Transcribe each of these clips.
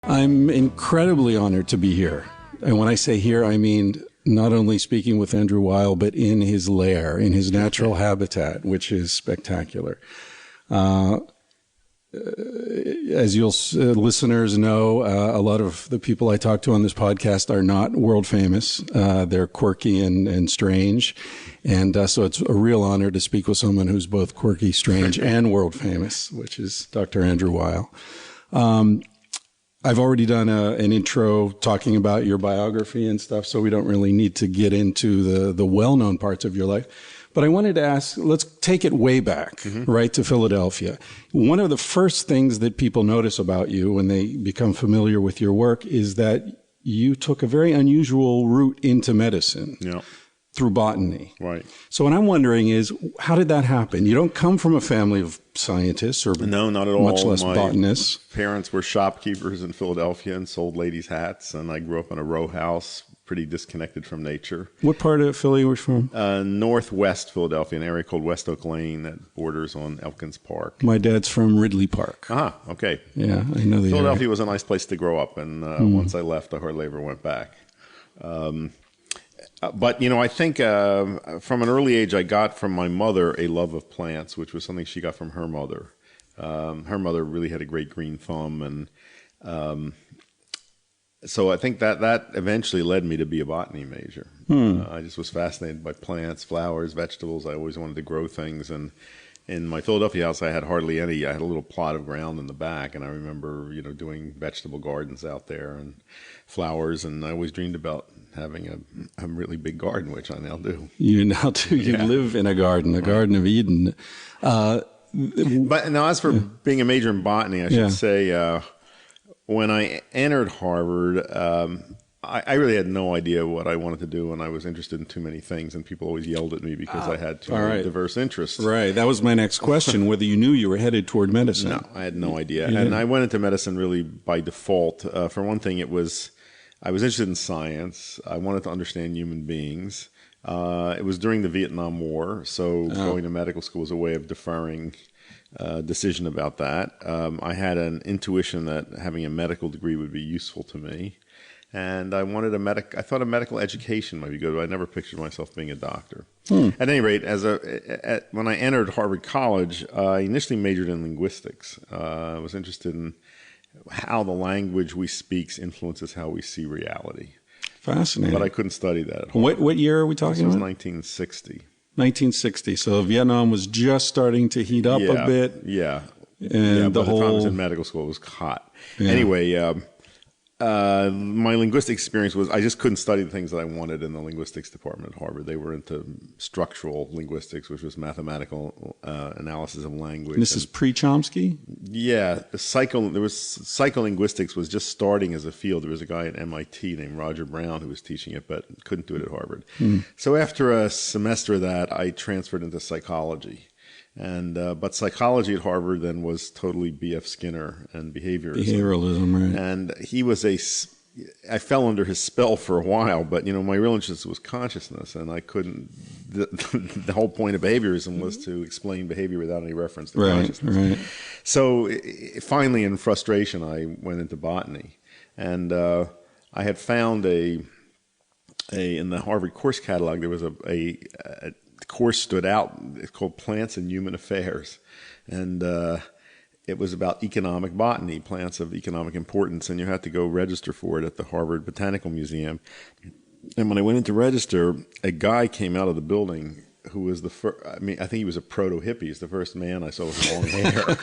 I'm incredibly honored to be here. And when I say here, I mean not only speaking with Andrew Weil, but in his lair, in his natural habitat, which is spectacular. As you'll listeners know, a lot of the people I talk to on this podcast are not world famous. They're quirky and strange. And so it's a real honor to speak with someone who's both quirky, strange, and world famous, which is Dr. Andrew Weil. I've already done an intro talking about your biography and stuff, so we don't really need to get into the well-known parts of your life. But I wanted to ask, let's take it way back, right, to Philadelphia. One of the first things that people notice about you when they become familiar with your work is that you took a very unusual route into medicine. Yeah. Through botany. Right. So what I'm wondering is, how did that happen? You don't come from a family of scientists or no, not at all. Much less botanists. Parents were shopkeepers in Philadelphia and sold ladies' hats, and I grew up in a row house, pretty disconnected from nature. What part of Philly were you from? Northwest Philadelphia, an area called West Oak Lane that borders on Elkins Park. My dad's from Ridley Park. Ah, okay. Yeah, I know the Philadelphia area. was a nice place to grow up, and once I left, I hardly ever went back. But, you know, I think from an early age, I got from my mother a love of plants, which was something she got from her mother. Her mother really had a great green thumb. And so I think that eventually led me to be a botany major. I just was fascinated by plants, flowers, vegetables. I always wanted to grow things. And in my Philadelphia house, I had hardly any. I had a little plot of ground in the back. And I remember, you know, doing vegetable gardens out there and flowers. And I always dreamed about having a really big garden, which I now do. You now do. You live in a garden, the Garden of Eden. But now, as for being a major in botany, I should say, when I entered Harvard, I really had no idea what I wanted to do, and I was interested in too many things, and people always yelled at me because I had too many diverse interests. Right. That was my next question, whether you knew you were headed toward medicine. No, I had no idea. And I went into medicine really by default. For one thing, I was interested in science. I wanted to understand human beings. It was during the Vietnam War, so going to medical school was a way of deferring decision about that. I had an intuition that having a medical degree would be useful to me, and I wanted I thought a medical education might be good, but I never pictured myself being a doctor. At any rate, when I entered Harvard College, I initially majored in linguistics. I was interested in how the language we speak influences how we see reality. Fascinating. But I couldn't study that at Harvard. What year are we talking about? This was 1960. 1960. So Vietnam was just starting to heat up a bit. Yeah. And by the time I was in medical school, it was hot. Yeah. Anyway, my linguistic experience was I just couldn't study the things that I wanted in the linguistics department at Harvard. They were into structural linguistics, which was mathematical analysis of language. And this is pre-Chomsky? Yeah. Psycholinguistics was just starting as a field. There was a guy at MIT named Roger Brown who was teaching it, but couldn't do it at Harvard. So after a semester of that, I transferred into psychology. But psychology at Harvard then was totally B.F. Skinner and behaviorism, right? And he was I fell under his spell for a while, but you know, my real interest was consciousness, and I couldn't. The whole point of behaviorism was to explain behavior without any reference to consciousness. Right. So finally, in frustration, I went into botany, and I had found in the Harvard course catalog there was a course stood out. It's called Plants and Human Affairs, and it was about economic botany, plants of economic importance, and you had to go register for it at the Harvard Botanical Museum. And when I went in to register, a guy came out of the building who was the first. I mean, I think he was a proto-hippie. He's the first man I saw with long hair,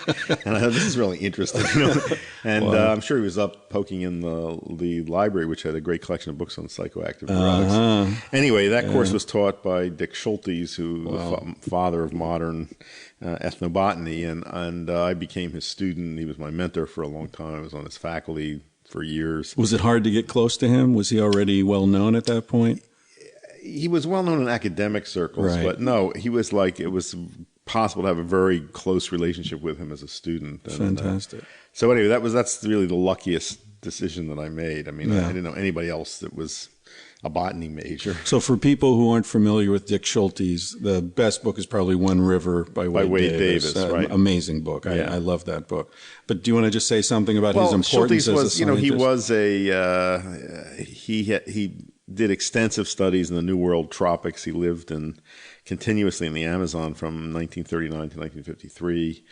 and I thought, this is really interesting. You know? And I'm sure he was up poking in the library, which had a great collection of books on psychoactive drugs. Anyway, that course was taught by Dick Schultes, who the father of modern ethnobotany, and I became his student. He was my mentor for a long time. I was on his faculty for years. Was it hard to get close to him? Was he already well known at that point? He was well known in academic circles, but no, he was like, it was possible to have a very close relationship with him as a student. And, fantastic. So anyway, that's really the luckiest decision that I made. I mean, I didn't know anybody else that was a botany major. So for people who aren't familiar with Dick Schultes, the best book is probably One River by Wade Davis. Right. Amazing book. Yeah. I love that book. But do you want to just say something about his importance Schultes as was, a scientist? he did extensive studies in the New World tropics. He lived continuously in the Amazon from 1939 to 1953.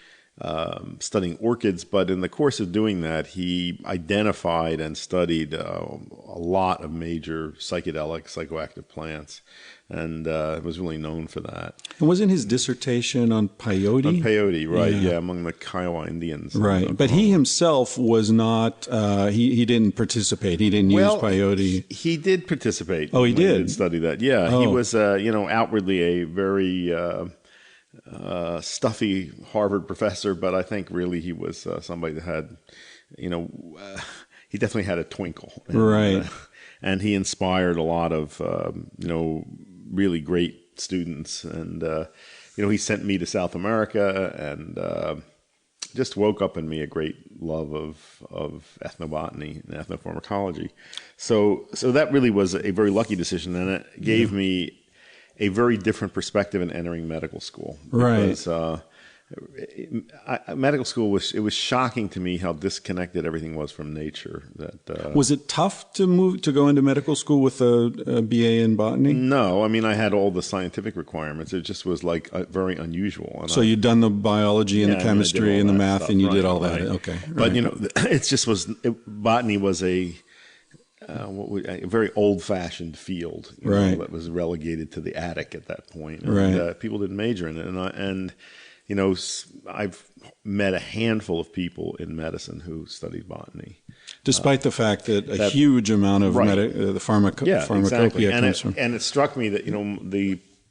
Studying orchids, but in the course of doing that, he identified and studied a lot of major psychoactive plants, and was really known for that. And wasn't his dissertation on peyote? On peyote, right? Yeah, among the Kiowa Indians. Right, but he himself was not. He didn't participate. He didn't use peyote. He did participate. Oh, he did? He did study that. Yeah, he was, outwardly a very stuffy Harvard professor, but I think really he was somebody that had, he definitely had a twinkle. Right. And he inspired a lot of, really great students. And, he sent me to South America and just woke up in me a great love of ethnobotany and ethnopharmacology. So that really was a very lucky decision, and it gave me a very different perspective in entering medical school. Because, medical school was shocking to me how disconnected everything was from nature. Was it tough to go into medical school with a BA in botany? No, I mean I had all the scientific requirements. It just was like very unusual. And so you'd done the biology and the chemistry and the math, stuff, and you did all that. Okay, but it just was. Botany was a very old-fashioned field, that was relegated to the attic at that point. And, people didn't major in it, and I've met a handful of people in medicine who studied botany, despite the fact that a huge amount of the pharmacopoeia comes from. And it struck me that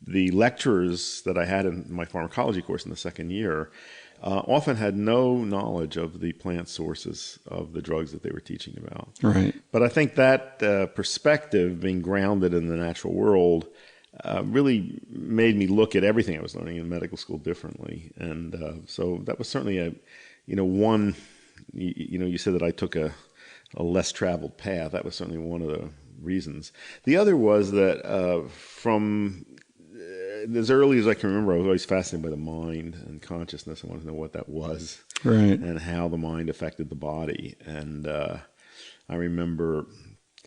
the lecturers that I had in my pharmacology course in the second year often had no knowledge of the plant sources of the drugs that they were teaching about. Right. But I think that perspective, being grounded in the natural world, really made me look at everything I was learning in medical school differently. And so that was certainly one. You said that I took a less traveled path. That was certainly one of the reasons. The other was that from as early as I can remember, I was always fascinated by the mind and consciousness. I wanted to know what that was, and how the mind affected the body. And I remember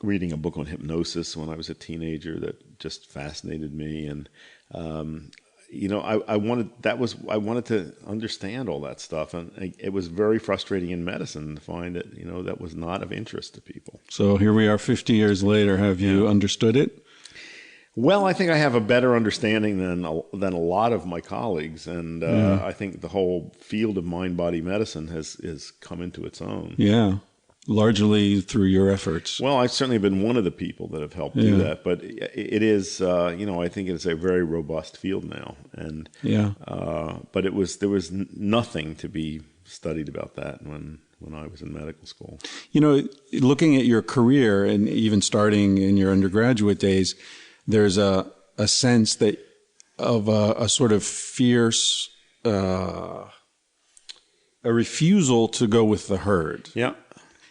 reading a book on hypnosis when I was a teenager that just fascinated me. And I wanted to understand all that stuff, and it was very frustrating in medicine to find that that was not of interest to people. So here we are, 50 years later. Have you understood it? Well, I think I have a better understanding than a lot of my colleagues, and I think the whole field of mind-body medicine has come into its own. Yeah, largely through your efforts. Well, I've certainly been one of the people that have helped do that, but it is, I think it's a very robust field now, and but there was nothing to be studied about that when I was in medical school. Looking at your career and even starting in your undergraduate days, there's a sense that of a sort of fierce a refusal to go with the herd. Yeah.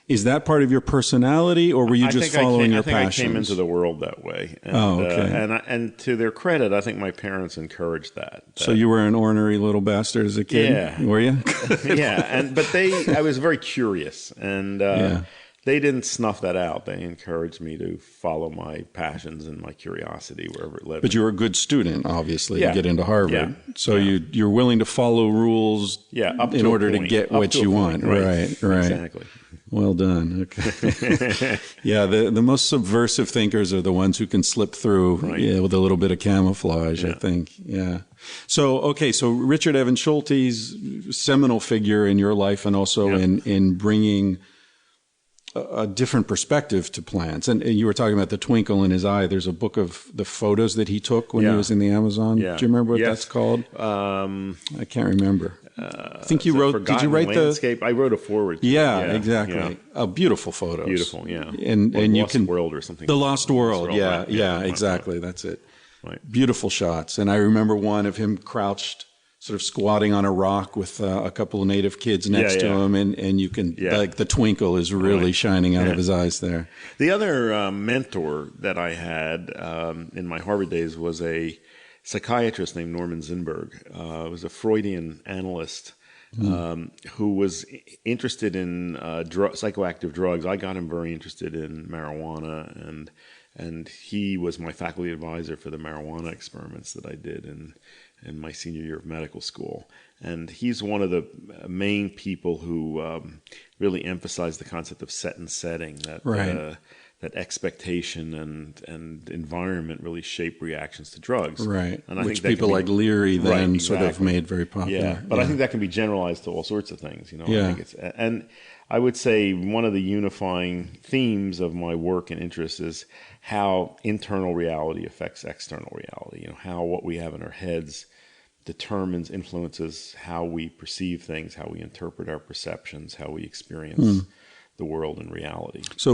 Is that part of your personality, or were you just following your passions? I think I came into the world that way. And, okay. And to their credit, I think my parents encouraged that. So you were an ornery little bastard as a kid? Yeah. Were you? Yeah. But I was very curious, and they didn't snuff that out. They encouraged me to follow my passions and my curiosity wherever it led. But you were a good student, obviously, to get into Harvard. Yeah. So you're willing to follow rules in order to get what you want. Right. Exactly. Well done. Okay. Yeah, the most subversive thinkers are the ones who can slip through with a little bit of camouflage, I think. Yeah. So Richard Evans Schultes, seminal figure in your life and also in bringing a different perspective to plants. And you were talking about the twinkle in his eye. There's a book of the photos that he took when he was in the Amazon. Yeah. Do you remember what that's called? I can't remember. I think you wrote. Did you write landscape? I wrote a forward. Yeah, exactly. Yeah. Beautiful photos. Beautiful, yeah. And you Lost World or something. The Lost World. Yeah, right. exactly. That's it. Right. Beautiful shots. And I remember one of him crouched sort of squatting on a rock with a couple of native kids next to him, and you can like the twinkle is really shining out of his eyes there. The other mentor that I had in my Harvard days was a psychiatrist named Norman Zinberg. Was a Freudian analyst who was interested in psychoactive drugs. I got him very interested in marijuana, and he was my faculty advisor for the marijuana experiments that I did in my senior year of medical school. And he's one of the main people who really emphasized the concept of set and setting, that expectation and environment really shape reactions to drugs. Right. And I Which think people like Leary then sort of made very popular. Yeah, but I think that can be generalized to all sorts of things. I think and I would say one of the unifying themes of my work and interest is how internal reality affects external reality. How what we have in our heads influences how we perceive things, how we interpret our perceptions, how we experience the world and reality. So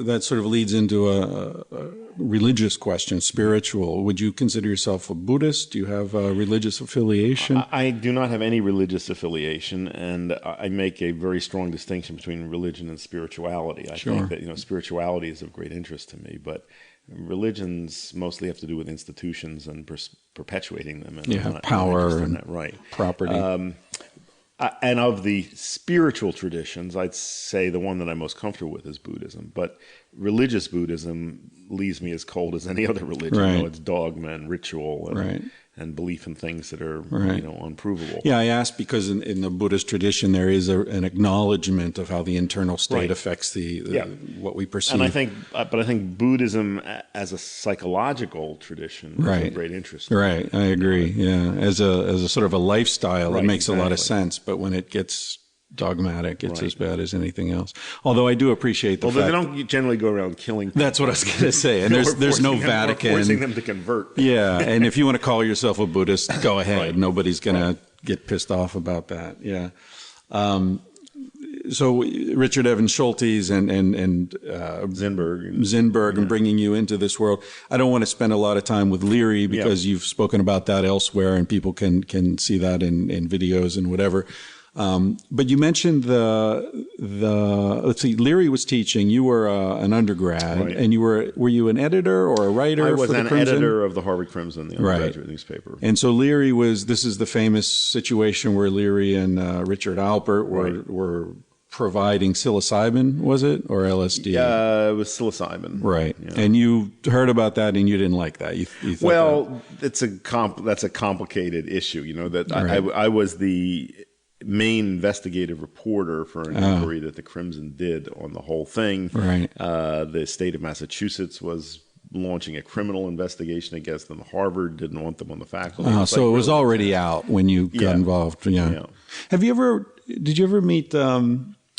that sort of leads into a religious question, spiritual. Would you consider yourself a Buddhist? Do you have a religious affiliation? I do not have any religious affiliation, and I make a very strong distinction between religion and spirituality. I think that spirituality is of great interest to me, but religions mostly have to do with institutions and perpetuating them. And power and property. And of the spiritual traditions, I'd say the one that I'm most comfortable with is Buddhism. But religious Buddhism leaves me as cold as any other religion. It's dogma and ritual and belief in things that are unprovable. Yeah, I asked because in the Buddhist tradition there is an acknowledgement of how the internal state affects what we perceive. And I think Buddhism as a psychological tradition is of great interest. Right, I agree. As a sort of a lifestyle, it makes a lot of sense. But when it gets dogmatic, it's as bad as anything else. Although I do appreciate the fact... they don't generally go around killing people. That's what I was going to say. And there's no Vatican. Forcing them to convert. Yeah, and if you want to call yourself a Buddhist, go ahead. Nobody's going to get pissed off about that. Yeah. So Richard Evans Schultes and Zinberg and bringing you into this world. I don't want to spend a lot of time with Leary because you've spoken about that elsewhere, and people can see that in videos and whatever. But you mentioned let's see, Leary was teaching. You were an undergrad, and were you an editor or a writer? I was for the an Crimson? Editor of the Harvard Crimson, the undergraduate newspaper. And so Leary this is the famous situation where Leary and Richard Alpert were providing psilocybin, was it, or LSD? It was psilocybin. Right. Yeah. And you heard about that and you didn't like that. You thought that's a complicated issue, that I was the main investigative reporter for an inquiry that the Crimson did on the whole thing. Right. The state of Massachusetts was launching a criminal investigation against them. Harvard didn't want them on the faculty. So it was already out when you got involved. Yeah. Did you ever meet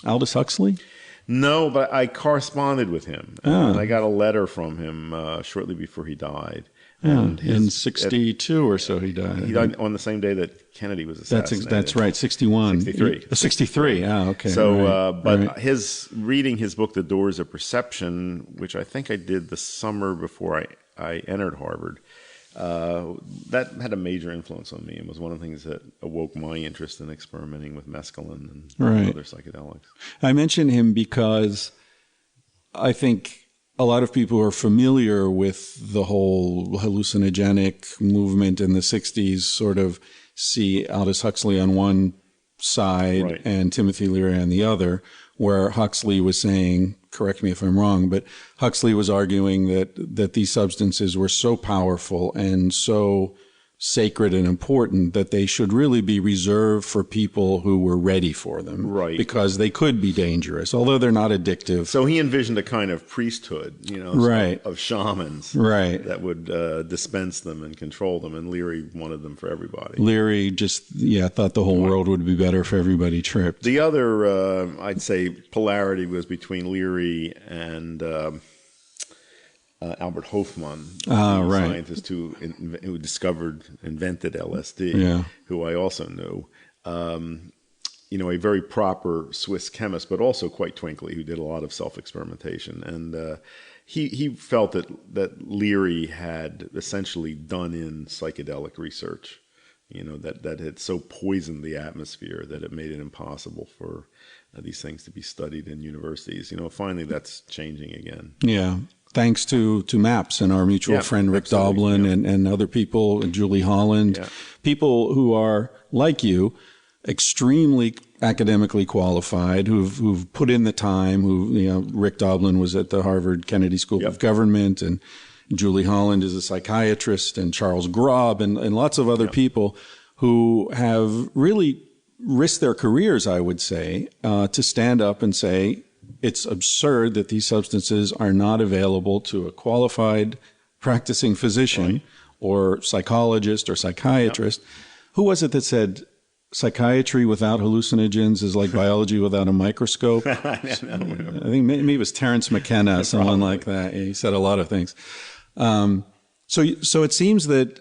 Aldous Huxley? No, but I corresponded with him. And I got a letter from him shortly before he died. And in 62 or so he died. He died on the same day that Kennedy was assassinated. That's right, 61. 63. 63, okay. So, reading his book, The Doors of Perception, which I think I did the summer before I entered Harvard, that had a major influence on me and was one of the things that awoke my interest in experimenting with mescaline and other psychedelics. I mention him because I think a lot of people who are familiar with the whole hallucinogenic movement in the 60s sort of see Aldous Huxley on one side and Timothy Leary on the other, where Huxley was saying, correct me if I'm wrong, but Huxley was arguing that these substances were so powerful and so sacred and important that they should really be reserved for people who were ready for them. Right. Because they could be dangerous, although they're not addictive. So he envisioned a kind of priesthood, of shamans that would dispense them and control them, and Leary wanted them for everybody. Leary just, thought the whole world would be better if everybody tripped. The other, I'd say, polarity was between Leary and Albert Hofmann, the scientist who invented LSD, who I also knew. A very proper Swiss chemist, but also quite twinkly, who did a lot of self-experimentation. And he felt that Leary had essentially done in psychedelic research that had so poisoned the atmosphere that it made it impossible for these things to be studied in universities. Finally that's changing again. Yeah. Thanks to MAPS and our mutual friend Rick Doblin and other people, and Julie Holland, people who are like you, extremely academically qualified, who've put in the time. Rick Doblin was at the Harvard Kennedy School of Government, and Julie Holland is a psychiatrist, and Charles Grob and lots of other people who have really risked their careers, I would say, to stand up and say, it's absurd that these substances are not available to a qualified practicing physician or psychologist or psychiatrist. Who was it that said psychiatry without hallucinogens is like biology without a microscope? I think maybe it was Terence McKenna, someone like that. He said a lot of things. So it seems that,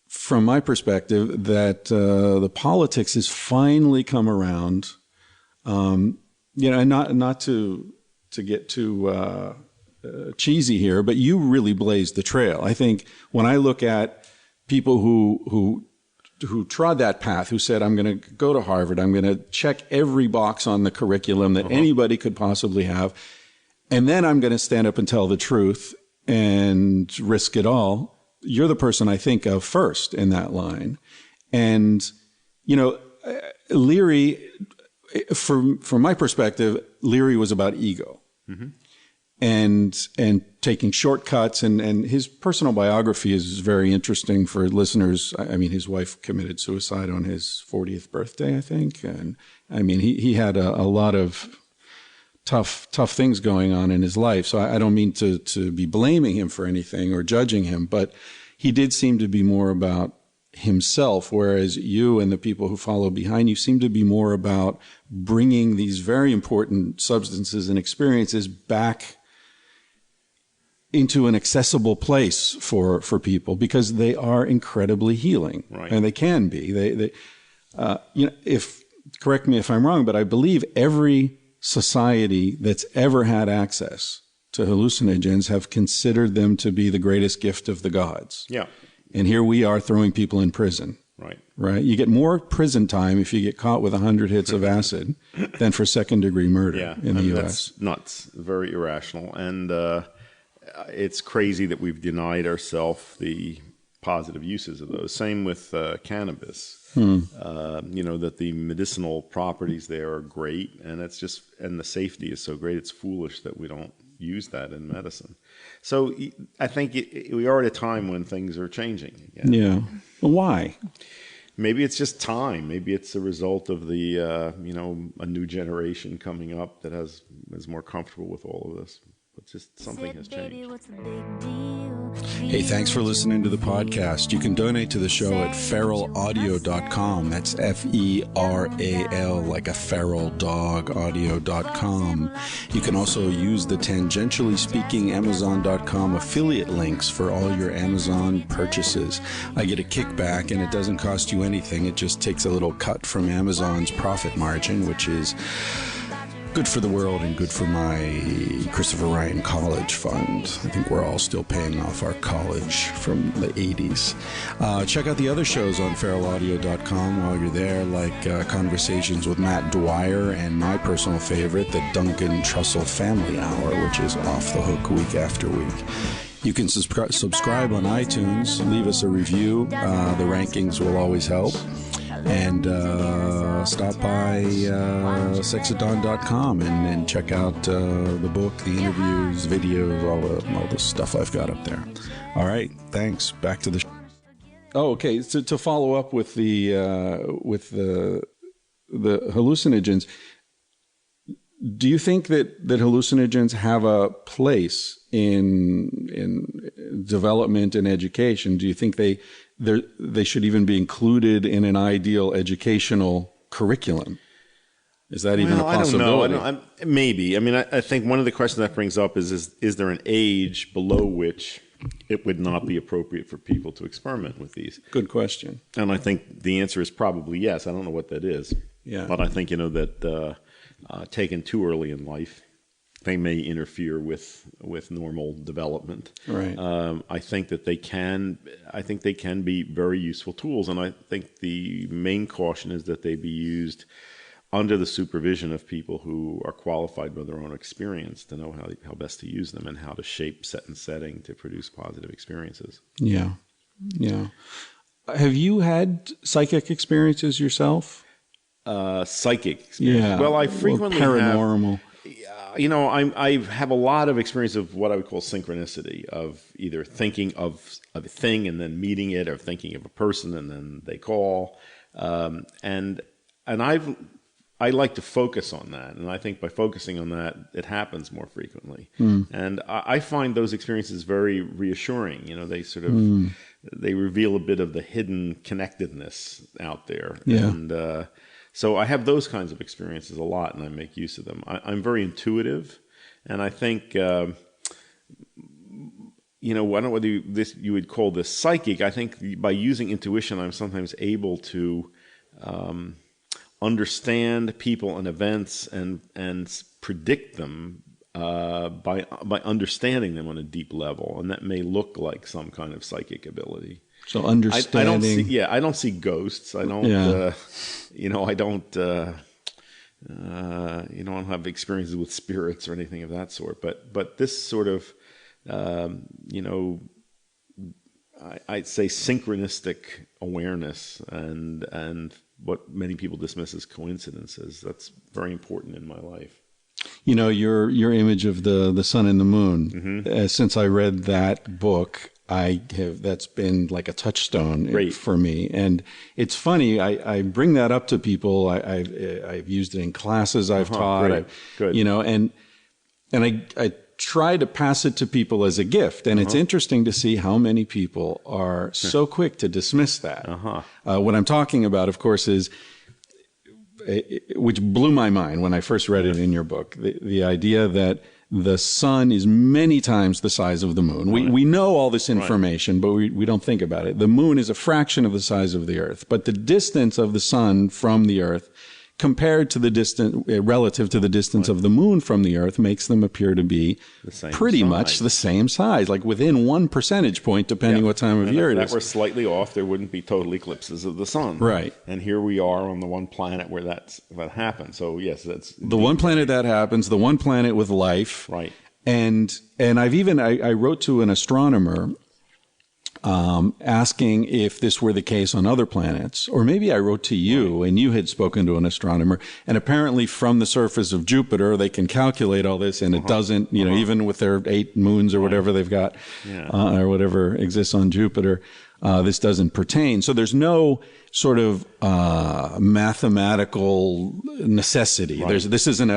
from my perspective, that the politics has finally come around. And not to get too cheesy here, but you really blazed the trail. I think when I look at people who trod that path, who said, I'm going to go to Harvard, I'm going to check every box on the curriculum that anybody could possibly have, and then I'm going to stand up and tell the truth and risk it all. You're the person I think of first in that line. And, Leary, from my perspective, Leary was about ego and taking shortcuts. And his personal biography is very interesting for listeners. I mean, his wife committed suicide on his 40th birthday, I think. And I mean, he had a lot of tough things going on in his life. So I don't mean to be blaming him for anything or judging him, but he did seem to be more about himself, whereas you and the people who follow behind you seem to be more about bringing these very important substances and experiences back into an accessible place for people, because they are incredibly healing, and they can be. Correct me if I'm wrong, but I believe every society that's ever had access to hallucinogens have considered them to be the greatest gift of the gods. Yeah. And here we are throwing people in prison. Right. You get more prison time if you get caught with 100 hits of acid than for second-degree murder in the U.S. That's nuts. Very irrational. And it's crazy that we've denied ourselves the positive uses of those. Same with cannabis. That the medicinal properties there are great, and the safety is so great. It's foolish that we don't use that in medicine. So I think we are at a time when things are changing again. Yeah. Well, why? Maybe it's just time. Maybe it's a result of the a new generation coming up that is more comfortable with all of this. But just something has changed. Hey, thanks for listening to the podcast. You can donate to the show at feralaudio.com. That's Feral, like a feral dog, audio.com. You can also use the Tangentially Speaking Amazon.com affiliate links for all your Amazon purchases. I get a kickback, and it doesn't cost you anything. It just takes a little cut from Amazon's profit margin, which is good for the world and good for my Christopher Ryan College Fund. I think we're all still paying off our college from the 80s. Check out the other shows on feralaudio.com while you're there, like Conversations with Matt Dwyer and my personal favorite, the Duncan Trussell Family Hour, which is off the hook week after week. You can subscribe on iTunes, leave us a review. The rankings will always help. And stop by sexadon.com and check out the book, the interviews, videos, all the stuff I've got up there. All right, thanks. Back to the show. Oh, okay. So to follow up with the hallucinogens, do you think that hallucinogens have a place in development and education? Do you think they should even be included in an ideal educational curriculum? Is that even a possibility? I don't know. Maybe. I mean, I think one of the questions that brings up is there an age below which it would not be appropriate for people to experiment with these? Good question. And I think the answer is probably yes. I don't know what that is. Yeah. But I think, that taken too early in life they may interfere with normal development. Right. I think that they can be very useful tools, and I think the main caution is that they be used under the supervision of people who are qualified by their own experience to know how best to use them and how to shape set and setting to produce positive experiences. Yeah. Yeah. Have you had psychic experiences yourself? Psychic experiences? Yeah. Well, I frequently paranormal. I have a lot of experience of what I would call synchronicity, of either thinking of a thing and then meeting it, or thinking of a person and then they call. And I like to focus on that, and I think by focusing on that, it happens more frequently. And I find those experiences very reassuring. They sort of they reveal a bit of the hidden connectedness out there. Yeah. And so I have those kinds of experiences a lot, and I make use of them. I'm very intuitive, and I think I don't know whether you would call this psychic. I think by using intuition, I'm sometimes able to understand people and events and predict them by understanding them on a deep level, and that may look like some kind of psychic ability. So understanding. I don't see ghosts. I don't. I don't. I don't have experiences with spirits or anything of that sort. But this sort of, I'd say synchronistic awareness and what many people dismiss as coincidences. That's very important in my life. Your image of the sun and the moon. Since I read that book, that's been like a touchstone for me. And it's funny, I bring that up to people. I've used it in classes I've taught. Good. And I try to pass it to people as a gift. And it's interesting to see how many people are so quick to dismiss that. What I'm talking about, of course, is, which blew my mind when I first read it in your book, the idea that the sun is many times the size of the moon. We know all this information, but we don't think about it. The moon is a fraction of the size of the earth, but the distance of the sun from the earth compared to the distance, relative to the distance of the moon from the earth, makes them appear to be pretty much the same size, like within 1 percentage point, depending what time of year it is. If that were slightly off, there wouldn't be total eclipses of the sun. Right. And here we are on the one planet where that happens. So yes, that's the one planet that happens, the one planet with life. Right. And I wrote to an astronomer asking if this were the case on other planets, or maybe I wrote to you and you had spoken to an astronomer, and apparently from the surface of Jupiter they can calculate all this, and it doesn't, even with their 8 moons or whatever they've got, or whatever exists on Jupiter, this doesn't pertain. So there's no sort of mathematical necessity. Right. This isn't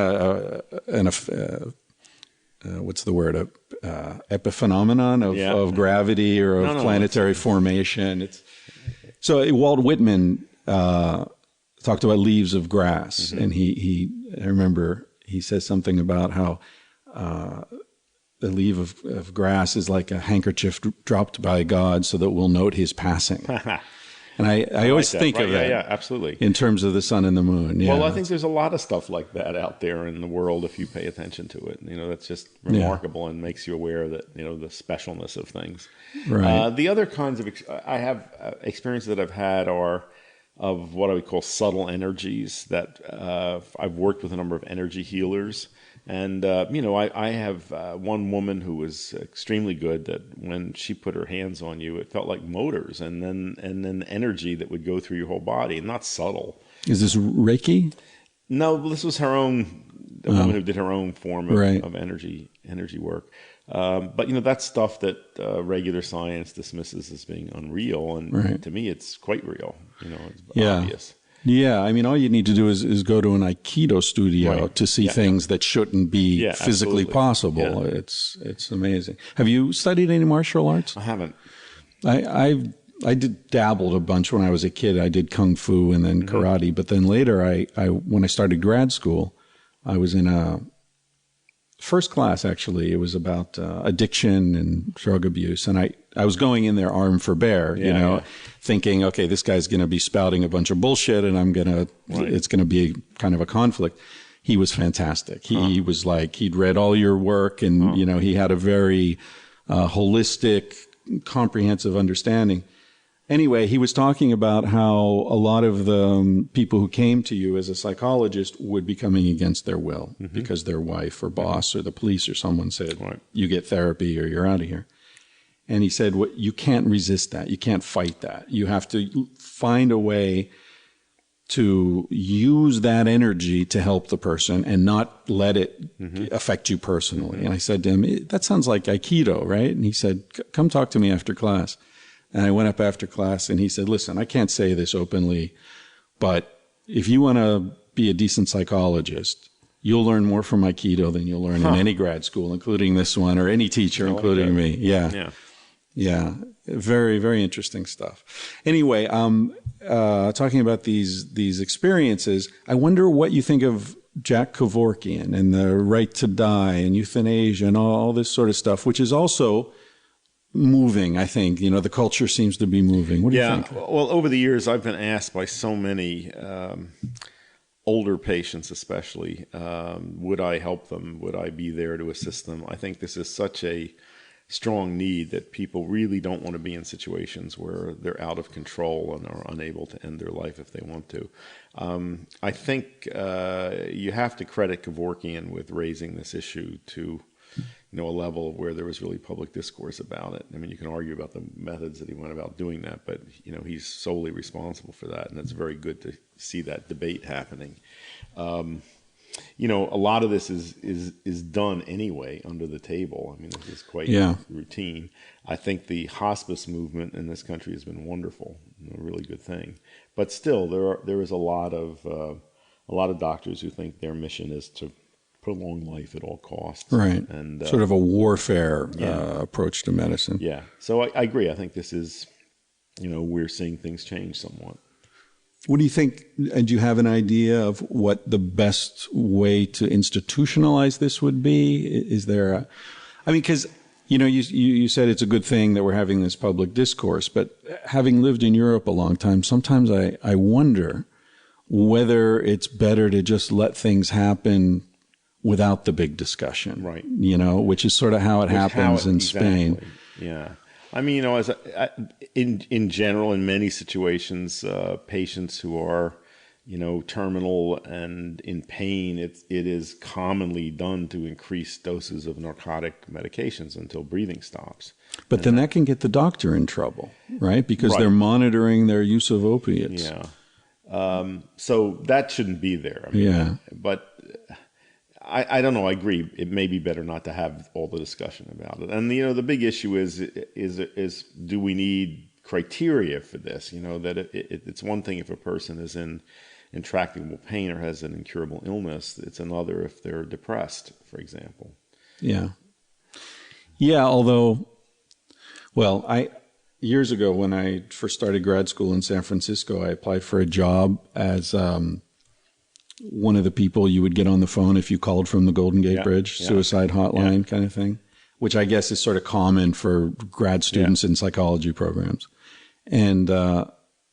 what's the word? Epiphenomenon of gravity or of planetary formation. So Walt Whitman talked about leaves of grass, and I remember he says something about how the leaf of grass is like a handkerchief dropped by God so that we'll note his passing. And I always think of that. Yeah, absolutely. In terms of the sun and the moon. Yeah. Well, I think there's a lot of stuff like that out there in the world if you pay attention to it. That's just remarkable and makes you aware that, the specialness of things. Right. The other kinds of, I have experiences that I've had are of what I would call subtle energies that I've worked with a number of energy healers. And, I have one woman who was extremely good that when she put her hands on you, it felt like motors and then energy that would go through your whole body, and not subtle. Is this Reiki? No, this was her own, a woman who did her own form of energy work. But, that's stuff that regular science dismisses as being unreal. And to me, it's quite real. It's obvious. Yeah, all you need to do is go to an Aikido studio to see things that shouldn't be physically possible. Yeah. It's amazing. Have you studied any martial arts? I haven't. I dabbled a bunch when I was a kid. I did kung fu and then karate, but then later, when I started grad school, I was in a first class. Actually, it was about addiction and drug abuse, and I was going in there armed for bear, thinking, okay, this guy's going to be spouting a bunch of bullshit, and it's going to be kind of a conflict. he was fantastic. He was like, he'd read all your work, and, you know, he had a very holistic, comprehensive understanding. Anyway, he was talking about how a lot of the people who came to you as a psychologist would be coming against their will because their wife or boss or the police or someone said, you get therapy or you're out of here. And he said, you can't resist that. You can't fight that. You have to find a way to use that energy to help the person and not let it affect you personally. And I said to him, that sounds like Aikido, right? And he said, come talk to me after class. And I went up after class and he said, listen, I can't say this openly, but if you want to be a decent psychologist, you'll learn more from Aikido than you'll learn in any grad school, including this one, or any teacher, including me. Yeah. Very, very interesting stuff. Anyway, talking about these experiences, I wonder what you think of Jack Kevorkian and the right to die and euthanasia and all this sort of stuff, which is also moving, I think. You know, the culture seems to be moving. What do you think? Well, over the years, I've been asked by so many older patients especially, would I help them? Would I be there to assist them? I think this is such a strong need that people really don't want to be in situations where they're out of control and are unable to end their life if they want to. I think you have to credit Kevorkian with raising this issue to a level where there was really public discourse about it. I mean, you can argue about the methods that he went about doing that, but he's solely responsible for that, and it's very good to see that debate happening. A lot of this is done anyway under the table. I mean, this is quite routine. I think the hospice movement in this country has been wonderful, a really good thing. But still, there is a lot of doctors who think their mission is to prolong life at all costs. Right. And sort of a warfare approach to medicine. Yeah. So I agree. I think this is, we're seeing things change somewhat. What do you think? Do you have an idea of what the best way to institutionalize this would be? Is there because, you said it's a good thing that we're having this public discourse, but having lived in Europe a long time, sometimes I wonder whether it's better to just let things happen without the big discussion. Right. Which is sort of how it happens in Spain. Yeah. I mean, as in general, in many situations, patients who are, terminal and in pain, it is commonly done to increase doses of narcotic medications until breathing stops. But then that can get the doctor in trouble, right? Because they're monitoring their use of opiates. Yeah. So that shouldn't be there. I mean, but I don't know. I agree. It may be better not to have all the discussion about it. And the big issue is do we need criteria for this? That it's one thing if a person is in intractable pain or has an incurable illness. It's another if they're depressed, for example. Yeah. Yeah. Although, years ago when I first started grad school in San Francisco, I applied for a job as one of the people you would get on the phone if you called from the Golden Gate Bridge, suicide hotline kind of thing, which I guess is sort of common for grad students in psychology programs. And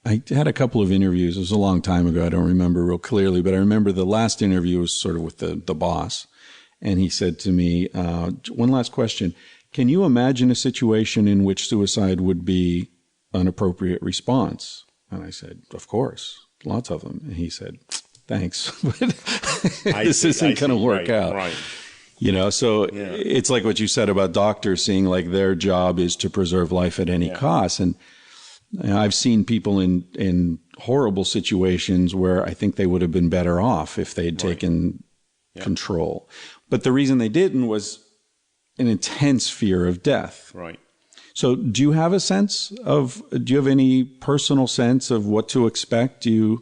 I had a couple of interviews. It was a long time ago. I don't remember real clearly, but I remember the last interview was sort of with the boss. And he said to me, one last question. Can you imagine a situation in which suicide would be an appropriate response? And I said, of course, lots of them. And he said, thanks, but this isn't going to work out. Right. So it's like what you said about doctors seeing like their job is to preserve life at any cost. And I've seen people in horrible situations where I think they would have been better off if they'd taken control. But the reason they didn't was an intense fear of death. Right. So do you have any personal sense of what to expect? I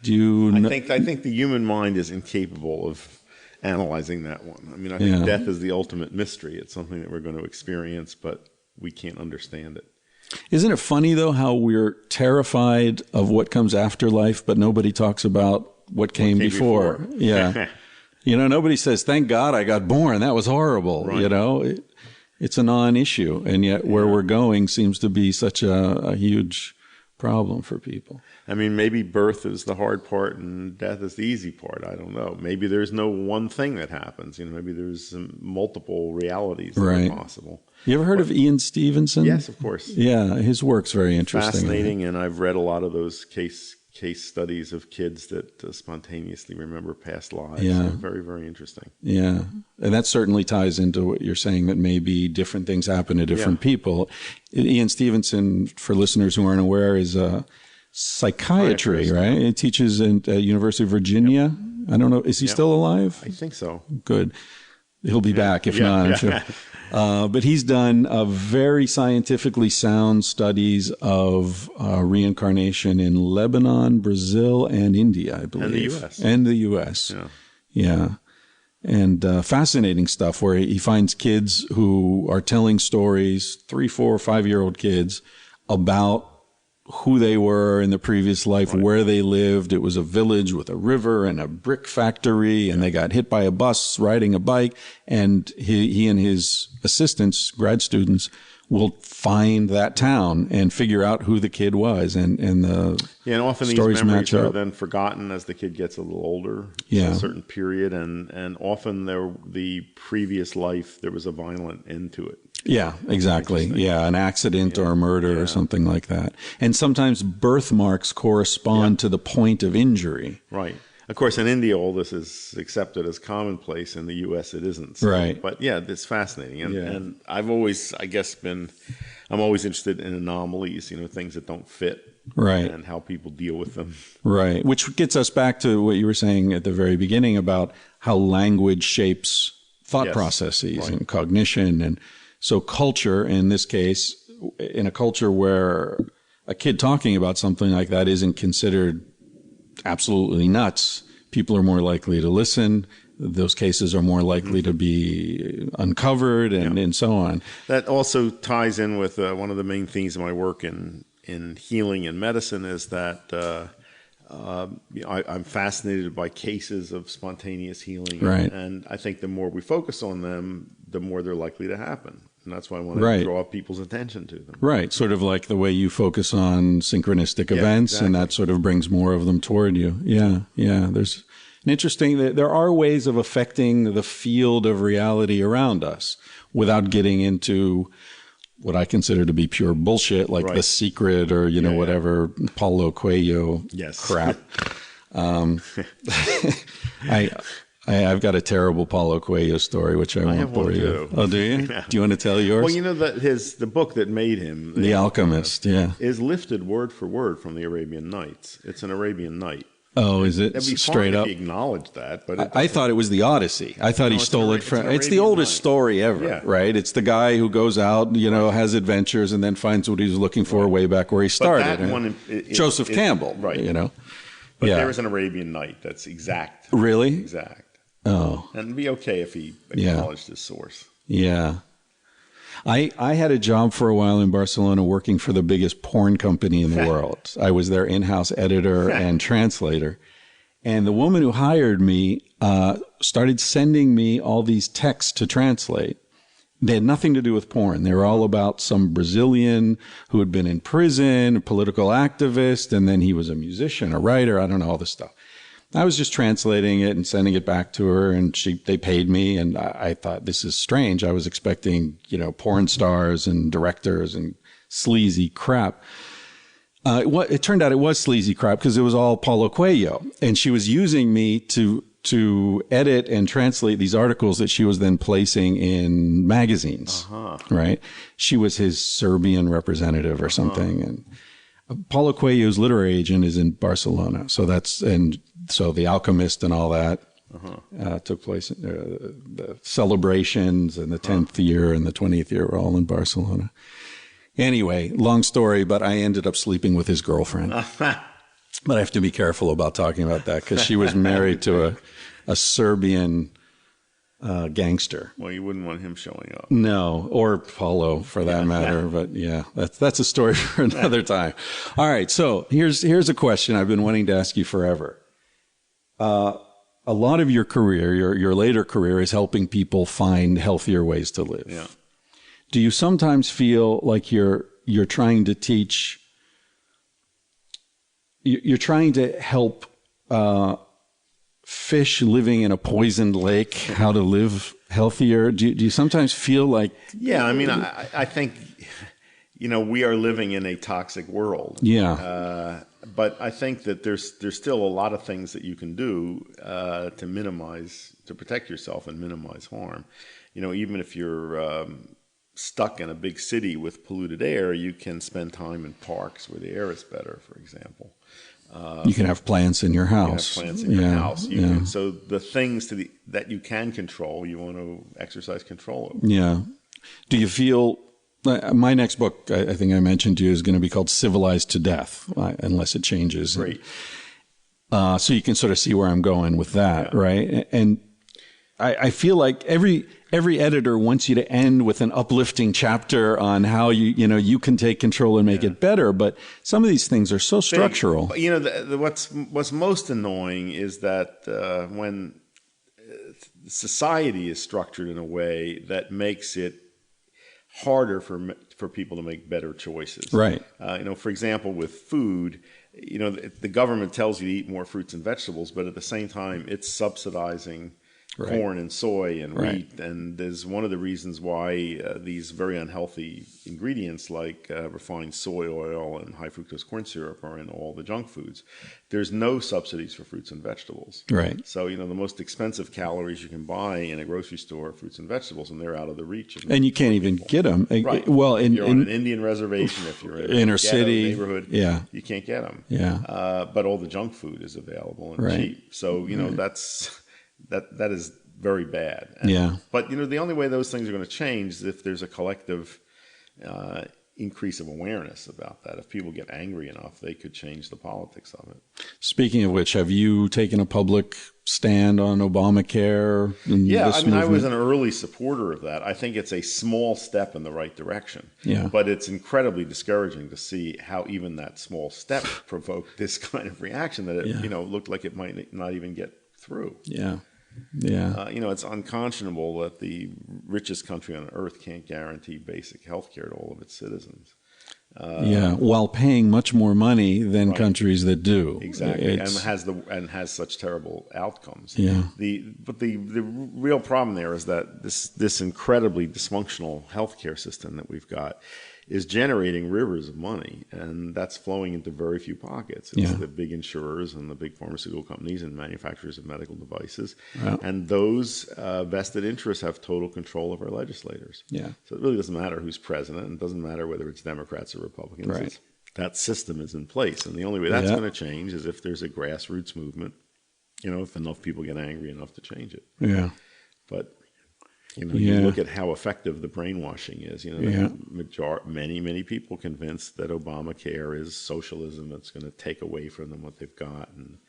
think the human mind is incapable of analyzing that one. I mean, I think death is the ultimate mystery. It's something that we're going to experience, but we can't understand it. Isn't it funny, though, how we're terrified of what comes after life, but nobody talks about what came before? Yeah. Nobody says, thank God I got born. That was horrible. Right. It's a non-issue. And yet where we're going seems to be such a huge problem for people. I mean, maybe birth is the hard part and death is the easy part. I don't know. Maybe there's no one thing that happens. Maybe there's multiple realities that are possible. You ever heard of Ian Stevenson? Yes, of course. Yeah, his work's very interesting. Fascinating, and I've read a lot of those case studies of kids that spontaneously remember past lives. Yeah. Very, very interesting. Yeah. And that certainly ties into what you're saying, that maybe different things happen to different people. Ian Stevenson, for listeners who aren't aware, is a psychiatry, right? He teaches at University of Virginia. I don't know. Is he still alive? I think so. Good. He'll be back if not, I'm sure. But he's done very scientifically sound studies of reincarnation in Lebanon, Brazil, and India, I believe. And the U.S. And the U.S. Yeah. And fascinating stuff where he finds kids who are telling stories, 3, 4, 5-year-old kids, about who they were in the previous life, where they lived. It was a village with a river and a brick factory, and they got hit by a bus riding a bike. And he and his assistants, grad students, will find that town and figure out who the kid was. And the and often stories these memories match are up. then forgotten as the kid gets a little older. Yeah. A certain period, and often the previous life, there was a violent end to it. Yeah, exactly. Yeah, an accident or a murder or something like that. And sometimes birthmarks correspond to the point of injury. Right. Of course, in India, all this is accepted as commonplace. In the U.S., it isn't. So, right. But yeah, it's fascinating. And I've always, I guess, I'm always interested in anomalies, things that don't fit. Right. And how people deal with them. Right. Which gets us back to what you were saying at the very beginning about how language shapes thought processes and cognition. And so culture, in this case, in a culture where a kid talking about something like that isn't considered absolutely nuts, people are more likely to listen. Those cases are more likely to be uncovered and so on. That also ties in with one of the main themes of my work in healing and medicine is that I'm fascinated by cases of spontaneous healing. Right. And I think the more we focus on them, the more they're likely to happen. And that's why I want to draw people's attention to them. Right. Sort of like the way you focus on synchronistic events, and that sort of brings more of them toward you. Yeah. Yeah. There's an interesting, there are ways of affecting the field of reality around us without getting into what I consider to be pure bullshit, like The Secret or, whatever Paulo Coelho crap. I've got a terrible Paulo Coelho story, which I won't bore you. Oh, do you? Do you want to tell yours? Well, the book that made him, The Alchemist, is lifted word for word from the Arabian Nights. It's an Arabian Night. Oh, is it straight up? He acknowledged that, but I thought it was the Odyssey. I thought he stole it from. It's the oldest story ever, right? It's the guy who goes out, has adventures, and then finds what he was looking for way back where he started. But that one, Joseph Campbell, right? But there is an Arabian Night that's exact. Really? Exact. Oh. And it'd be okay if he acknowledged his source. Yeah. I had a job for a while in Barcelona working for the biggest porn company in the world. I was their in-house editor and translator. And the woman who hired me started sending me all these texts to translate. They had nothing to do with porn. They were all about some Brazilian who had been in prison, a political activist, and then he was a musician, a writer, I don't know, all this stuff. I was just translating it and sending it back to her, and they paid me, and I thought, this is strange. I was expecting, porn stars and directors and sleazy crap. It turned out it was sleazy crap because it was all Paulo Coelho, and she was using me to edit and translate these articles that she was then placing in magazines, right? She was his Serbian representative or something, and Paulo Coelho's literary agent is in Barcelona. So so The Alchemist and all that took place. The celebrations and the 10th year and the 20th year were all in Barcelona. Anyway, long story, but I ended up sleeping with his girlfriend. But I have to be careful about talking about that because she was married to a Serbian gangster. Well, you wouldn't want him showing up. No, or Paulo for that matter. But yeah, that's a story for another time. All right, so here's a question I've been wanting to ask you forever. A lot of your career, your later career, is helping people find healthier ways to live. Yeah. Do you sometimes feel like you're trying to teach you're trying to help fish living in a poisoned lake how to live healthier. Do you sometimes feel like? Yeah, I mean, I think, we are living in a toxic world. Yeah. But I think that there's still a lot of things that you can do to protect yourself and minimize harm. Even if you're stuck in a big city with polluted air, you can spend time in parks where the air is better, for example. You can have plants in your house. You can have plants in your house. So the things that you can control, you want to exercise control over. Yeah. Do you feel... My next book, I think I mentioned to you, is going to be called Civilized to Death, unless it changes. Great. So you can sort of see where I'm going with that, right? And I feel like every editor wants you to end with an uplifting chapter on how you can take control and make it better. But some of these things are so structural. What's most annoying is that when society is structured in a way that makes it harder for people to make better choices. Right. For example, with food, the government tells you to eat more fruits and vegetables, but at the same time, it's subsidizing corn and soy and wheat. And there's one of the reasons why these very unhealthy ingredients like refined soy oil and high fructose corn syrup are in all the junk foods. There's no subsidies for fruits and vegetables. Right. So, the most expensive calories you can buy in a grocery store are fruits and vegetables, and they're out of the reach. And you can't even get them. Right. Well, if you're on an Indian reservation, if you're in inner a city neighborhood, you can't get them. Yeah. But all the junk food is available and cheap. So, that is very bad. But, the only way those things are going to change is if there's a collective increase of awareness about that. If people get angry enough, they could change the politics of it. Speaking of which, have you taken a public stand on Obamacare? I was an early supporter of that. I think it's a small step in the right direction. Yeah. But it's incredibly discouraging to see how even that small step provoked this kind of reaction that it, looked like it might not even get through. Yeah. Yeah. It's unconscionable that the richest country on earth can't guarantee basic health care to all of its citizens. While paying much more money than countries that do. Exactly, and has such terrible outcomes. Yeah. But the real problem there is that this incredibly dysfunctional healthcare system that we've got is generating rivers of money, and that's flowing into very few pockets. It's the big insurers and the big pharmaceutical companies and manufacturers of medical devices. Wow. And those vested interests have total control of our legislators. Yeah. So it really doesn't matter who's president, and it doesn't matter whether it's Democrats or Republicans. Right. That system is in place, and the only way that's going to change is if there's a grassroots movement, if enough people get angry enough to change it. Yeah. But you look at how effective the brainwashing is. Many people convinced that Obamacare is socialism. It's going to take away from them what they've got. And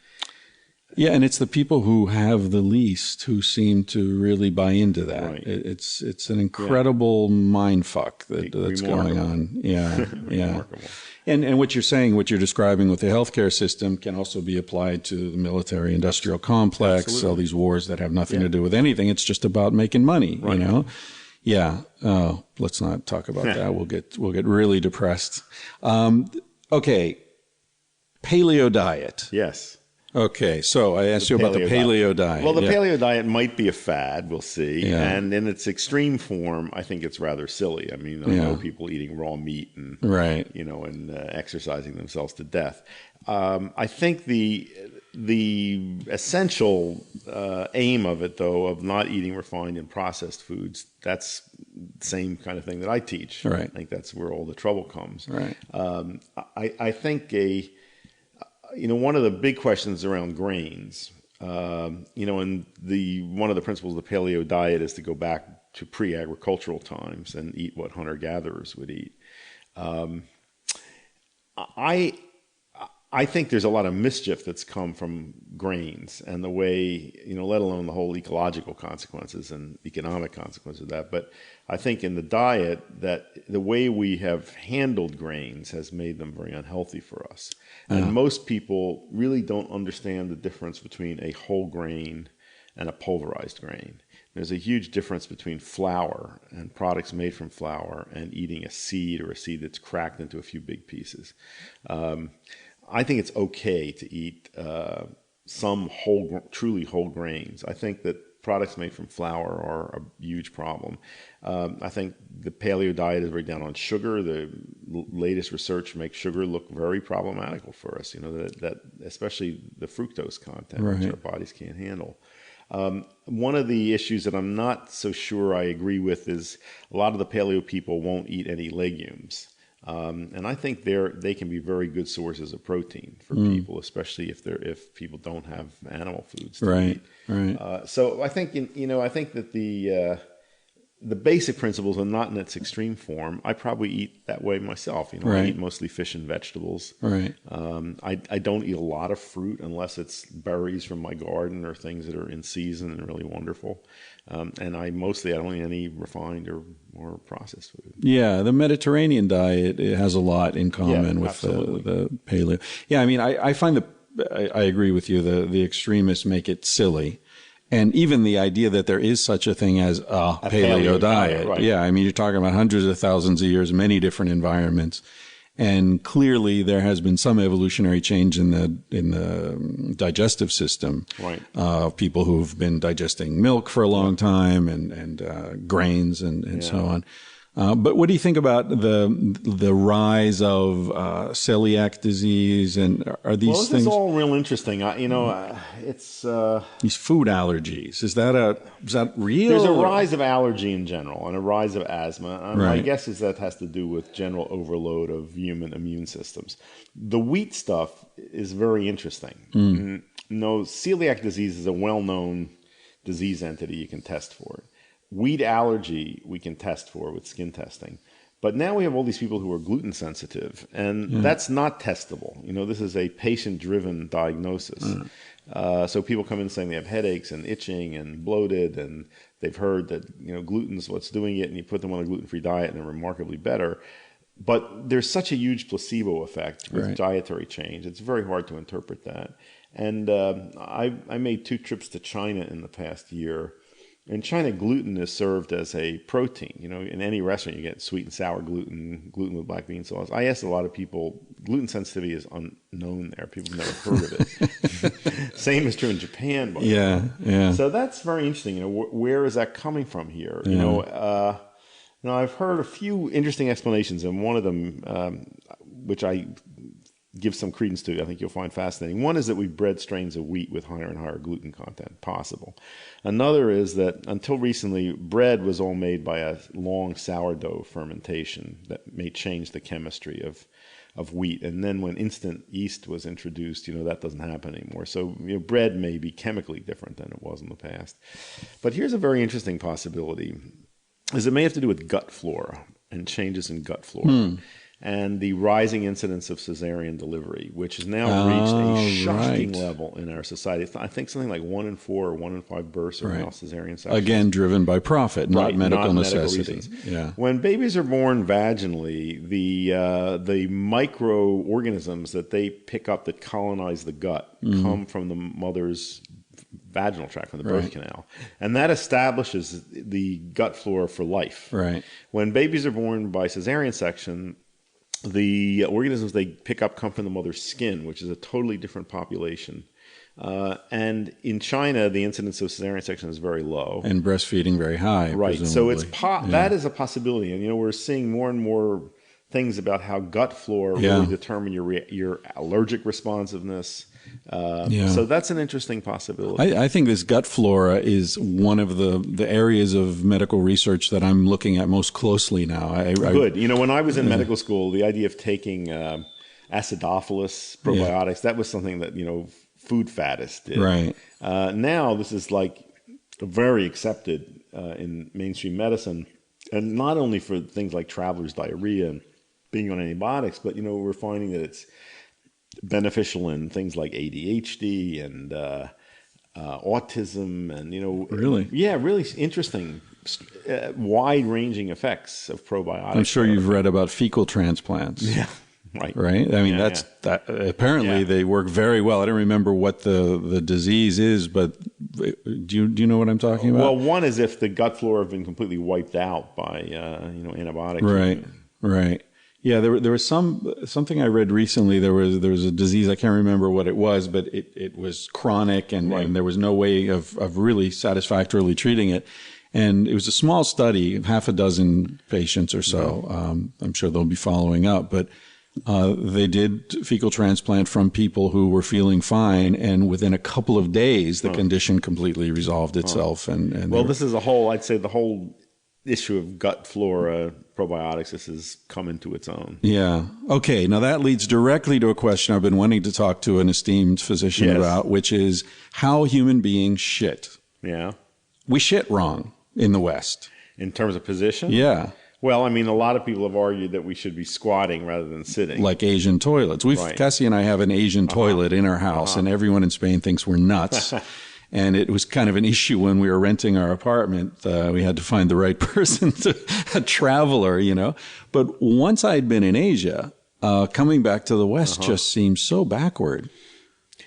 it's the people who have the least who seem to really buy into that. Right. It's an incredible mind fuck that's going on. Yeah, Remarkable. And what you're saying, what you're describing with the healthcare system can also be applied to the military-industrial complex, Absolutely. All these wars that have nothing to do with anything. It's just about making money, Yeah. Oh, let's not talk about that. We'll get really depressed. Okay. Paleo diet. Yes. Okay, so I asked you about the paleo diet. Well, the paleo diet might be a fad, we'll see. Yeah. And in its extreme form, I think it's rather silly. I mean, I know people eating raw meat and, and exercising themselves to death. I think the essential aim of it, though, of not eating refined and processed foods, that's the same kind of thing that I teach. Right. I think that's where all the trouble comes. Right. I think one of the big questions around grains, and one of the principles of the paleo diet is to go back to pre-agricultural times and eat what hunter-gatherers would eat. I think there's a lot of mischief that's come from grains and the way, let alone the whole ecological consequences and economic consequences of that. But I think in the diet that the way we have handled grains has made them very unhealthy for us. And most people really don't understand the difference between a whole grain and a pulverized grain. There's a huge difference between flour and products made from flour and eating a seed or a seed that's cracked into a few big pieces. I think it's okay to eat some truly whole grains. I think that products made from flour are a huge problem. I think the paleo diet is very down on sugar. The latest research makes sugar look very problematical for us. That especially the fructose content, right. which our bodies can't handle. One of the issues that I'm not so sure I agree with is a lot of the paleo people won't eat any legumes. And I think they can be very good sources of protein for people, especially if people don't have animal foods to eat. Right. So I think I think that the basic principles are not in its extreme form. I probably eat that way myself. Right. I eat mostly fish and vegetables. Right. I don't eat a lot of fruit unless it's berries from my garden or things that are in season and really wonderful. And I don't eat any refined or processed food. Yeah, the Mediterranean diet, it has a lot in common with the paleo. Yeah, I mean, I find I agree with you. The extremists make it silly. And even the idea that there is such a thing as a paleo diet. Right. Yeah, I mean, you're talking about hundreds of thousands of years, many different environments. And clearly there has been some evolutionary change in the digestive system. Right. People who've been digesting milk for a long time and grains and so on. But what do you think about the rise of celiac disease, and are these things? Well, this is all real interesting. It's these food allergies. Is that real? There's a rise of allergy in general and a rise of asthma. And right. my guess is that has to do with general overload of human immune systems. The wheat stuff is very interesting. Celiac disease is a well-known disease entity. You can test for it. Wheat allergy we can test for with skin testing. But now we have all these people who are gluten sensitive, and that's not testable. This is a patient-driven diagnosis. So people come in saying they have headaches and itching and bloated, and they've heard that gluten's what's doing it, and you put them on a gluten-free diet and they're remarkably better. But there's such a huge placebo effect with dietary change. It's very hard to interpret that. And I made 2 trips to China in the past year. In China, gluten is served as a protein. In any restaurant, you get sweet and sour gluten with black bean sauce. I asked a lot of people, gluten sensitivity is unknown there. People have never heard of it. Same is true in Japan. By the way. Yeah. So that's very interesting. Where is that coming from here? I've heard a few interesting explanations, and one of them, which I give some credence to, I think you'll find fascinating. One is that we've bred strains of wheat with higher and higher gluten content, possible. Another is that until recently, bread was all made by a long sourdough fermentation that may change the chemistry of wheat. And then when instant yeast was introduced, that doesn't happen anymore. So bread may be chemically different than it was in the past. But here's a very interesting possibility, is it may have to do with gut flora and changes in gut flora. And the rising incidence of cesarean delivery, which has now reached a shocking level in our society. I think something like 1 in 4 or 1 in 5 births are now cesarean sections. Again, driven by profit, not medical necessity. Yeah. When babies are born vaginally, the microorganisms that they pick up that colonize the gut come from the mother's vaginal tract, from the birth canal. And that establishes the gut flora for life. Right. When babies are born by cesarean section, the organisms they pick up come from the mother's skin, which is a totally different population. And in China, the incidence of cesarean section is very low. And breastfeeding very high, right. So that is a possibility. And, we're seeing more and more things about how gut flora really determine your allergic responsiveness. So that's an interesting possibility. I think this gut flora is one of the areas of medical research that I'm looking at most closely now. Good. When I was in medical school, the idea of taking acidophilus probiotics, that was something that, food faddists did. Right. Now this is like very accepted in mainstream medicine, and not only for things like traveler's diarrhea and being on antibiotics, but, we're finding that it's beneficial in things like ADHD and autism and, Really? Yeah, really interesting, wide-ranging effects of probiotics. I'm sure you've read about fecal transplants. Yeah, right. I mean, that. Apparently, they work very well. I don't remember what the disease is, but do you know what I'm talking about? Well, one is if the gut flora have been completely wiped out by antibiotics. Right. Yeah, there was something I read recently. There was a disease, I can't remember what it was, but it was chronic and there was no way of really satisfactorily treating it. And it was a small study, half a dozen patients or so. I'm sure they'll be following up, but they did fecal transplant from people who were feeling fine, and within a couple of days, the condition completely resolved itself. And well, this is I'd say the whole issue of gut flora, probiotics, this has come into its own. Yeah. Okay. Now that leads directly to a question I've been wanting to talk to an esteemed physician about, which is how human beings shit. Yeah. We shit wrong in the West. In terms of position? Yeah. Well, I mean, a lot of people have argued that we should be squatting rather than sitting. Like Asian toilets. Cassie and I have an Asian toilet in our house, and everyone in Spain thinks we're nuts. And it was kind of an issue when we were renting our apartment. We had to find the right person, a traveler, But once I'd been in Asia, coming back to the West just seemed so backward.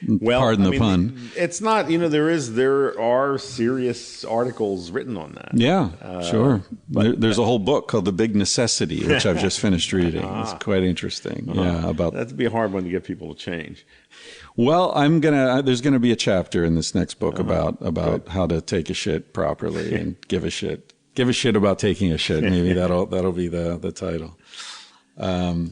Well, pardon the pun. It's not, there are serious articles written on that. Yeah, sure. There's a whole book called The Big Necessity, which I've just finished reading. It's quite interesting. Yeah, about that'd be a hard one to get people to change. Well, there's gonna be a chapter in this next book about how to take a shit properly and give a shit about taking a shit. Maybe that'll be the title. All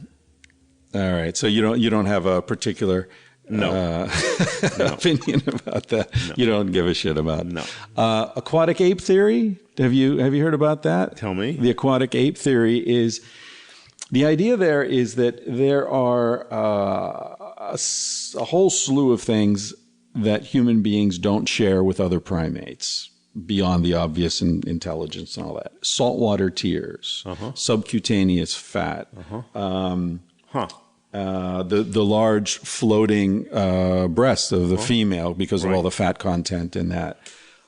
right. So you don't have a particular opinion about that. No. You don't give a shit about. No. Aquatic ape theory. Have you heard about that? Tell me. The aquatic ape theory is the idea. There is that there are a whole slew of things that human beings don't share with other primates beyond the obvious intelligence and all that. Saltwater tears, subcutaneous fat. The large floating breasts of the female because of all the fat content in that.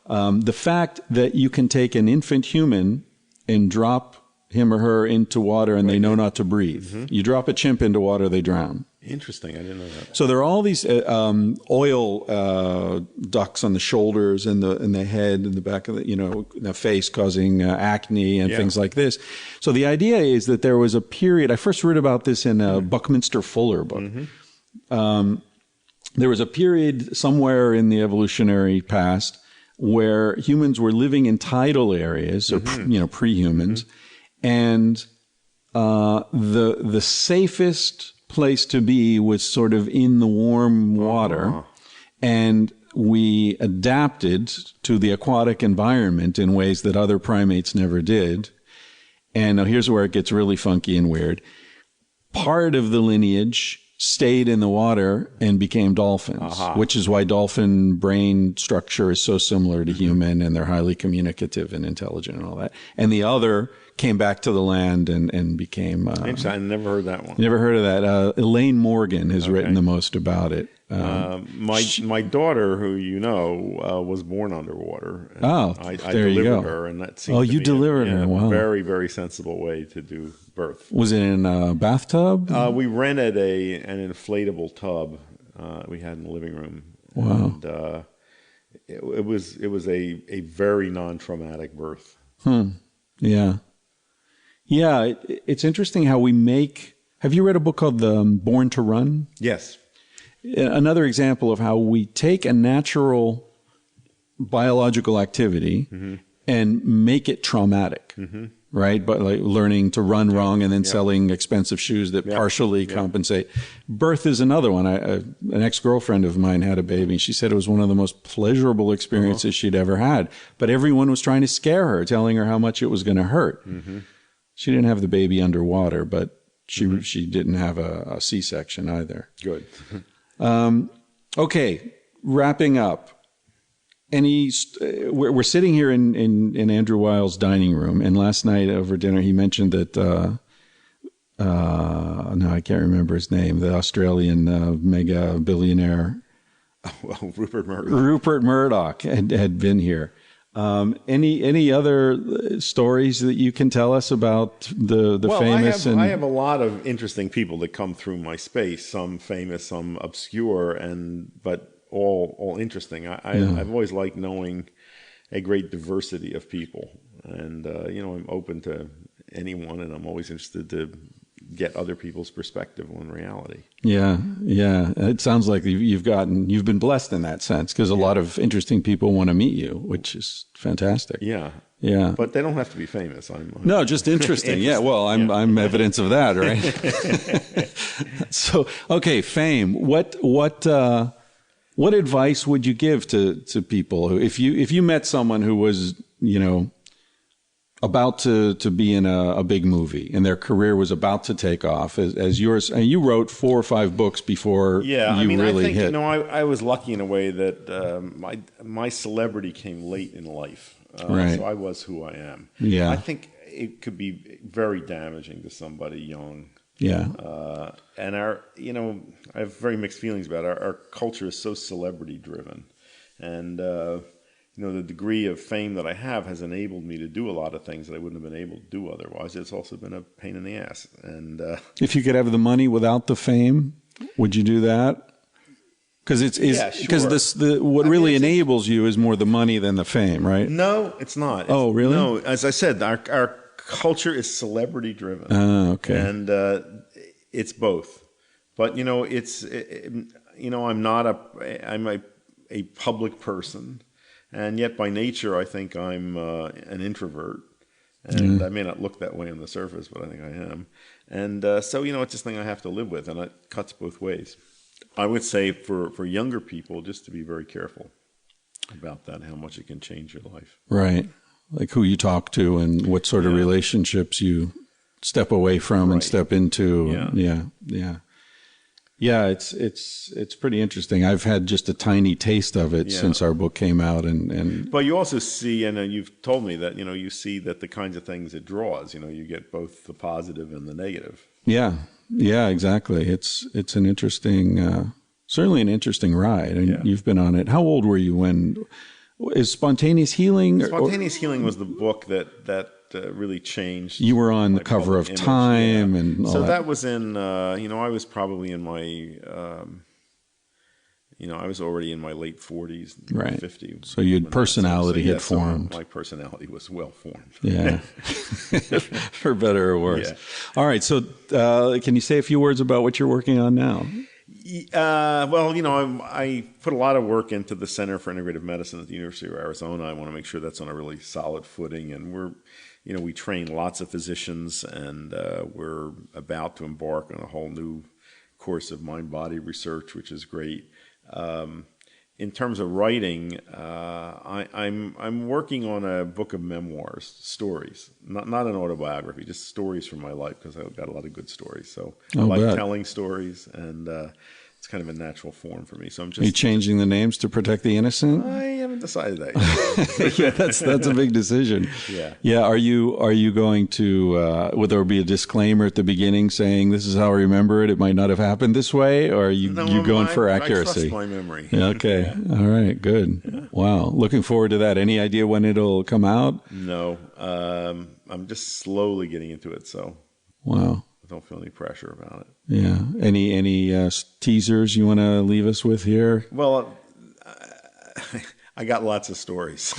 The fact that you can take an infant human and drop him or her into water and they know not to breathe. You drop a chimp into water, they drown. Interesting. I didn't know that. So there are all these oil ducts on the shoulders and the head and the back of the face, causing acne and things like this. So the idea is that there was a period. I first read about this in a Buckminster Fuller book. There was a period somewhere in the evolutionary past where humans were living in tidal areas, or pre-humans, and the safest place to be was sort of in the warm water, and we adapted to the aquatic environment in ways that other primates never did. And now here's where it gets really funky and weird. Part of the lineage stayed in the water and became dolphins, which is why dolphin brain structure is so similar to human, and they're highly communicative and intelligent and all that. And the other came back to the land and became... I never heard that one. Never heard of that. Elaine Morgan has written the most about it. My daughter, who was born underwater. I delivered her, and that seemed you delivered her. Wow. A very, very sensible way to do birth. Was it in a bathtub? We rented an inflatable tub we had in the living room. Wow. And it was a very non-traumatic birth. Yeah. Yeah, it's interesting how we make... Have you read a book called Born to Run? Yes. Another example of how we take a natural biological activity and make it traumatic, right? But like learning to run wrong and then selling expensive shoes that partially compensate. Birth is another one. An ex-girlfriend of mine had a baby, and she said it was one of the most pleasurable experiences she'd ever had. But everyone was trying to scare her, telling her how much it was going to hurt. She didn't have the baby underwater, but she didn't have a C-section either. Good. Okay, wrapping up. We're sitting here in Andrew Weil's dining room, and last night over dinner he mentioned that no, I can't remember his name, the Australian mega billionaire. Rupert Murdoch. Rupert Murdoch had been here. Any other stories that you can tell us about the famous? I have a lot of interesting people that come through my space. Some famous, some obscure, but all interesting. I've always liked knowing a great diversity of people, and I'm open to anyone, and I'm always interested to get other people's perspective on reality. Yeah. It sounds like you've been blessed in that sense, because a lot of interesting people want to meet you, which is fantastic. Yeah. But they don't have to be famous. No, just interesting. Yeah. Well, I'm evidence of that, right? So, okay, fame. What advice would you give to people who, if you met someone who was, about to be in a big movie and their career was about to take off as yours, and you wrote 4 or 5 books before really I think, hit. I was lucky in a way that my celebrity came late in life. Right. So I was who I am. Yeah. I think it could be very damaging to somebody young. Yeah. And I have very mixed feelings about it. Our culture is so celebrity driven. And, the degree of fame that I have has enabled me to do a lot of things that I wouldn't have been able to do otherwise. It's also been a pain in the ass. And if you could have the money without the fame, would you do that? Because what really enables you is more the money than the fame, right? No, it's not. Oh, really? No, as I said, our culture is celebrity driven. Okay. And it's both. But I'm a public person. And yet, by nature, I think I'm an introvert. And I may not look that way on the surface, but I think I am. And so, it's this thing I have to live with, and it cuts both ways. I would say for younger people, just to be very careful about that, how much it can change your life. Right. Like who you talk to and what sort of relationships you step away from and step into. Yeah, it's pretty interesting. I've had just a tiny taste of it since our book came out, and but you also see, and you've told me that you see that the kinds of things it draws. You get both the positive and the negative. Yeah, exactly. It's an interesting, certainly an interesting ride, and you've been on it. How old were you when? Is Spontaneous Healing? Spontaneous Healing was the book that really changed. You were on the cover of Time and all so that. that was in, I was probably in my, I was already in my late 40s, right. 50. So your personality had formed. So my personality was well formed. Yeah. For better or worse. Yeah. All right. So can you say a few words about what you're working on now? I put a lot of work into the Center for Integrative Medicine at the University of Arizona. I want to make sure that's on a really solid footing, and we train lots of physicians, and we're about to embark on a whole new course of mind-body research, which is great. In terms of writing, I'm working on a book of memoirs, stories, not an autobiography, just stories from my life, because I've got a lot of good stories. So I like telling stories, and it's kind of a natural form for me. So I'm just. Are you changing the names to protect the innocent? I haven't decided that yet. Yeah, that's a big decision. Yeah. Are you going to? Will there be a disclaimer at the beginning saying this is how I remember it? It might not have happened this way, or are you going for accuracy? I trust my memory. Yeah, okay. Yeah. All right. Good. Yeah. Wow. Looking forward to that. Any idea when it'll come out? No. I'm just slowly getting into it. So. Wow. I don't feel any pressure about it. Yeah. Any teasers you want to leave us with here? Well, I got lots of stories.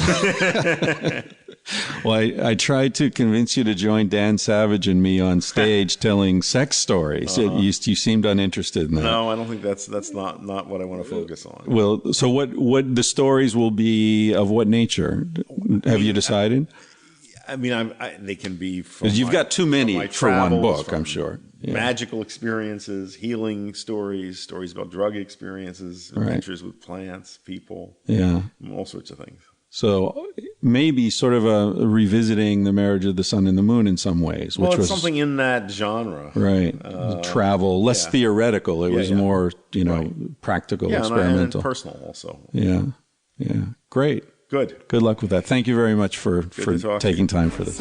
Well, I tried to convince you to join Dan Savage and me on stage telling sex stories. You seemed uninterested in that. No, I don't think that's not what I want to focus on. Well, so what the stories will be of what nature? Have you decided? I mean, they can be from you've got too many for one book, I'm sure. Yeah. Magical experiences, healing stories about drug experiences, adventures with plants, people, all sorts of things. So maybe sort of a revisiting the marriage of the sun and the moon in some ways. Which was something in that genre. Right. Travel, less theoretical. It was more, practical, experimental. And personal also. Yeah. Great. Good. Good luck with that. Thank you very much for taking time for this.